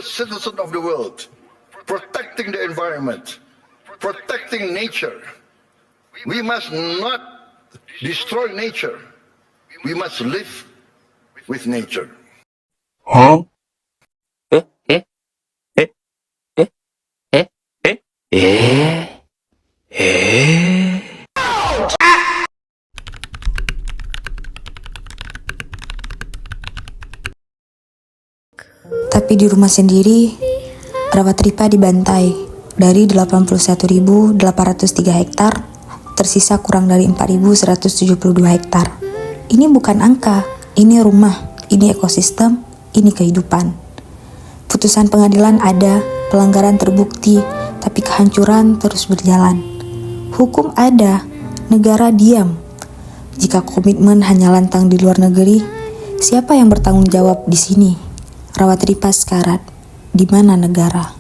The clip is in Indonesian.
citizen of the world, protecting the environment, protecting nature. We must not destroy nature. We must live with nature. Huh? Eh? Eh? Eh? Eh? Eh? Eh? Eh? Eh? Tapi di rumah sendiri, Rawa tripa dibantai. Dari 81.803 hektar, tersisa kurang dari 4.172 hektar. Ini bukan angka, ini rumah, ini ekosistem, ini kehidupan. Putusan pengadilan ada, pelanggaran terbukti, tapi kehancuran terus berjalan. Hukum ada, negara diam. Jika komitmen hanya lantang di luar negeri, siapa yang bertanggung jawab di sini? Rawa tripa sekarat, di mana negara?